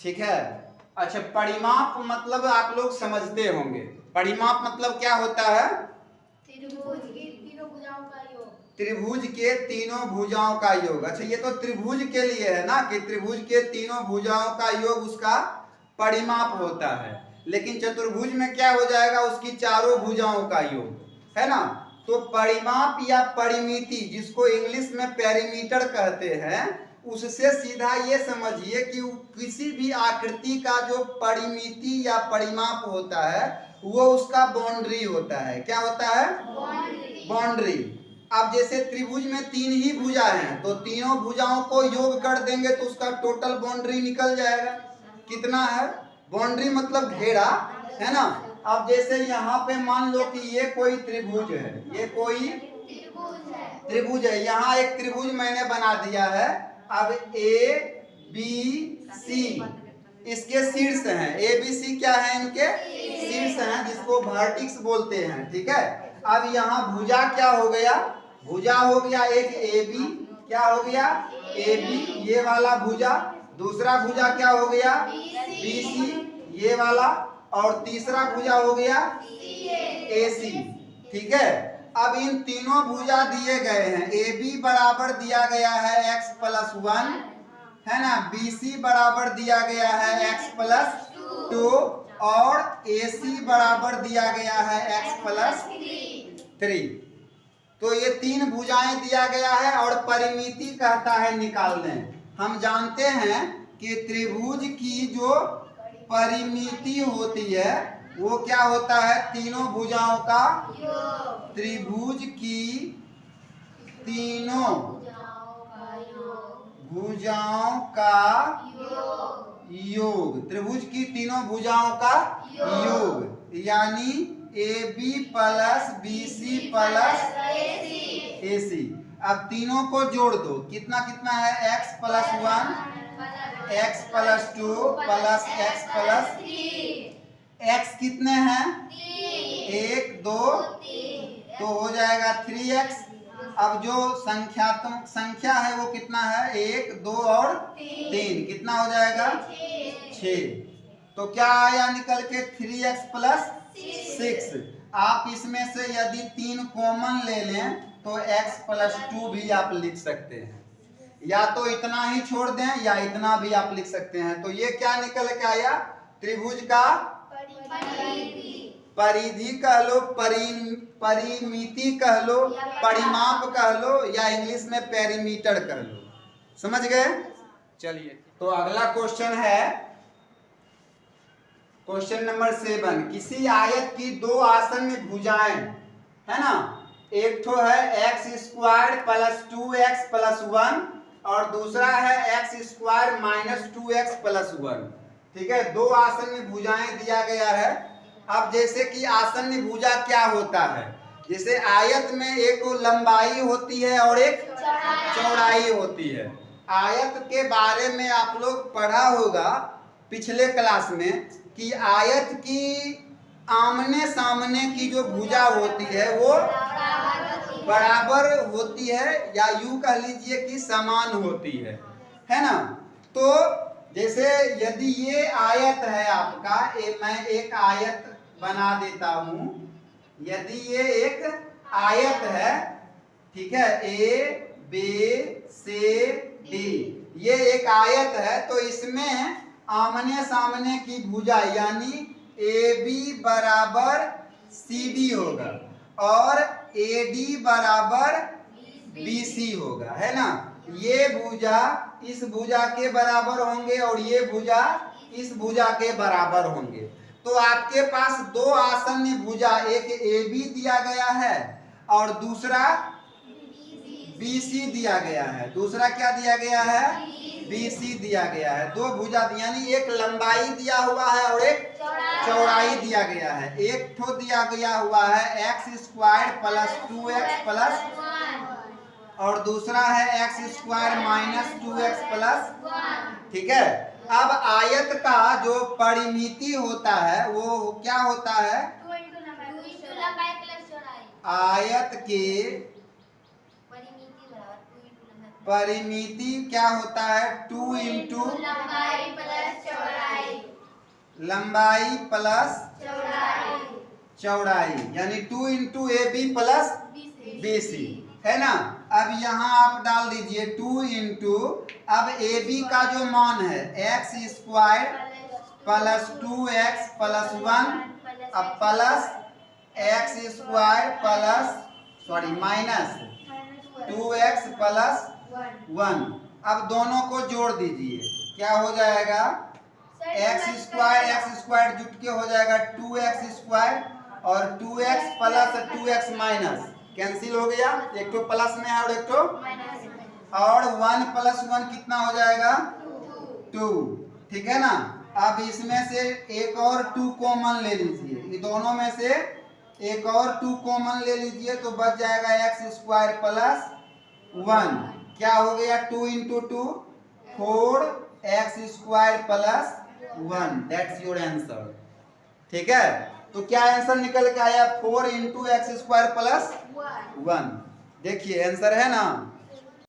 ठीक है। अच्छा, परिमाप मतलब आप लोग समझते होंगे। परिमाप मतलब क्या होता है? त्रिभुज की तीनों भुजाओं का योग। त्रिभुज के तीनों भुजाओं का योग। अच्छा, ये तो त्रिभुज के लिए है ना कि त्रिभुज के तीनों भुजाओं का योग उसका परिमाप होता है। लेकिन चतुर्भुज में क्या हो जाएगा? उसकी चारों भुजाओं का योग, है ना। तो परिमाप या परिमिति, जिसको इंग्लिश में पेरीमीटर कहते हैं, उससे सीधा ये समझिए कि किसी भी आकृति का जो परिमिति या परिमाप होता है वो उसका बाउंड्री होता है। क्या होता है? बाउंड्री। अब जैसे त्रिभुज में तीन ही भुजा हैं तो तीनों भुजाओं को योग कर देंगे तो उसका टोटल बाउंड्री निकल जाएगा। कितना है? बाउंड्री मतलब घेरा, है ना। अब जैसे यहाँ पे मान लो कि ये कोई त्रिभुज है, ये कोई त्रिभुज है। यहाँ एक त्रिभुज मैंने बना दिया है। अब ए बी सी इसके शीर्ष हैं। ए बी सी क्या है? इनके शीर्ष हैं, जिसको वर्टिक्स बोलते हैं। ठीक है। अब यहाँ भुजा क्या हो गया? भुजा हो गया एक ए बी। क्या हो गया? ए बी, ये वाला भुजा। दूसरा भुजा क्या हो गया? बी सी, ये वाला। और तीसरा भुजा हो गया ए सी। ठीक है। अब इन तीनों भुजा दिए गए हैं। ए बी बराबर दिया गया है x+1, है ना। बी सी बराबर दिया गया है x+2 और ए सी बराबर दिया गया है x+3। तो ये तीन भुजाएं दिया गया है और परिमिति कहता है निकालने। हम जानते हैं कि त्रिभुज की जो परिमिति होती है वो क्या होता है? तीनों भुजाओं का योग। त्रिभुज की तीनों भुजाओं का योग। त्रिभुज की तीनों भुजाओं का योग, यानी A B plus B C plus A C. अब तीनों को जोड़ दो, कितना कितना है? x+1 x+2 plus x+3। x कितने हैं? 1 2, तो हो जाएगा 3x। अब जो संख्यात्मक संख्या है वो कितना है? 1 2 और 3, कितना हो जाएगा? 6। तो क्या आया निकल के? 3x+6। आप इसमें से यदि 3 कॉमन ले लें तो x+2 भी आप लिख सकते हैं, या तो इतना ही छोड़ दें या इतना भी आप लिख सकते हैं। तो ये क्या निकल के आया? त्रिभुज का परिधि कह लो, परिमिति कह लो, परिमाप कह लो, या इंग्लिश में पेरीमीटर कह लो। समझ गए? चलिए, तो अगला क्वेश्चन है क्वेश्चन नंबर 7। किसी आयत की दो आसन्न भुजाएं, है ना। एक तो है x² + 2x+1 और दूसरा है x² - 2x+1। ठीक है। दो आसन्न भुजाएं दिया गया है। अब जैसे कि आसन्न भुजा क्या होता है? जैसे आयत में एक लंबाई होती है और एक चौड़ाई होती है। आयत के बारे में आप लोग पढ़ा होगा पिछले क्लास में कि आयत की आमने सामने की जो भुजा होती है वो बराबर होती है, या यूं कह लीजिए कि समान होती है ना। तो जैसे यदि ये आयत है आपका, मैं एक आयत बना देता हूं। यदि ये एक आयत है, ठीक है, ए बी सी डी, ये एक आयत है, तो इसमें आमने सामने की भुजा यानी ए बी बराबर सी डी होगा और ए डी बराबर बी सी होगा, है ना। ये भुजा इस भुजा के बराबर होंगे और ये भुजा इस भुजा के बराबर होंगे। तो आपके पास दो आसन्न भुजा, एक ए बी दिया गया है और दूसरा बी सी दिया गया है। दूसरा क्या दिया गया है? बी सी दिया गया है। दो भुजा, यानी एक लंबाई दिया हुआ है और एक चौड़ाई दिया गया है। एक ठो दिया गया हुआ है x² + 2x+, और दूसरा है x² - 2x+। ठीक है। अब आयत का जो परिमिति होता है वो क्या होता है? आयत के परिमिति क्या होता है? 2 × लंबाई प्लस चौड़ाई चौड़ाई, यानी 2 into A B plus BC, है ना। अब यहाँ आप डाल दीजिए 2 इंटू, अब ए बी का जो मान है x square plus 2x plus 1, अब plus x square plus minus 2x plus 1। अब दोनों को जोड़ दीजिए, क्या हो जाएगा, एक्स स्क्वायर जुट के हो जाएगा 2x स्क्वायर और 2x plus 2x minus cancel हो गया, एक तो प्लस में है और एक तो, और 1 प्लस 1 कितना हो जाएगा 2, ठीक है ना। अब इसमें से एक और 2 कॉमन ले लीजिए, ये दोनों में से एक और 2 कॉमन ले लीजिए तो बच जाएगा एक्स स्क्वायर प्लस 1, क्या हो गया 2 into 2 4 x square plus 1, that's your answer, ठीक है। तो क्या आंसर निकल के आया 4 इंटू एक्स स्क्वायर प्लस 1, देखिए आंसर है ना।